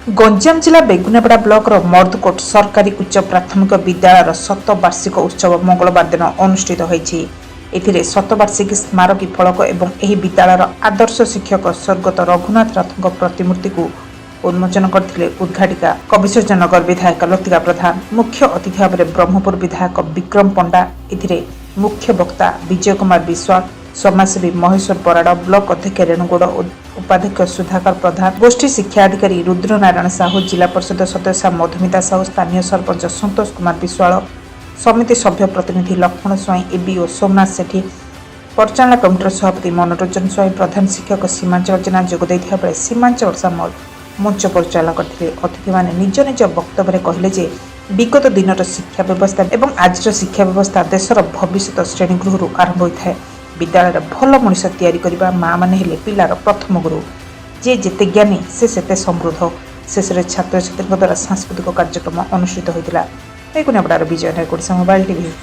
गंजाम जिला बेगुनापड़ा ब्लॉक मर्दकोट सरकारी उच्च प्राथमिक विद्यालय शतवार्षिक उत्सव मंगलवार दिन अनुष्ठित होईछि। एथिरे शतवार्षिकी स्मारकी फलक एवं एही विद्यालयर आदर्श शिक्षक स्वर्गत रघुनाथ रथଙ୍କ प्रतिमूर्ति को उन्मोचन करथिले उद्घाटिका कविसर्जन नगर विधायक लतिका प्रधान। मुख्य अतिथि भाव ब्रह्मपुर विधायक विक्रम पंडा, एथिरे मुख्य वक्ता विजय कुमार विश्वाल, समाजसेवी महेश्वर बराड़, ब्लॉक अध्यक्ष रेणुगौड़, उपाध्यक्ष सुधाकर प्रधान, गोष्ठी शिक्षा अधिकारी रुद्रनारायण साहू, जिला परिषद सदस्य मधुमिता साहू, स्थानीय सरपंच संतोष कुमार विश्वाल, समिति सभ्य प्रतिनिधि लक्ष्मण स्वाई, एबीओ सोमनाथ सेठी, परिचालना कमिटर सभापति मनोरंजन स्वाई, प्रधान शिक्षक सीमांचल जेना जोगदै बेले सीमांचल सामल मंच परिचालन करथिले। अतिथि माने निज निज वक्तव्य कहले जे विगत दिनर शिक्षा व्यवस्था एवं आज शिक्षा व्यवस्था देशर भविष्य श्रेणीगृह आरंभ होता है। विद्यालय भल मनीष तैयारी करने माँ मैंने हेले पिलार प्रथम गुरु। जे जेते ज्ञानी से सेते समृद्ध। शेष में छात्र छात्री द्वारा सांस्कृतिक कार्यक्रम अनुष्ठित होता है। विजय नायक, मोबाइल टीवी।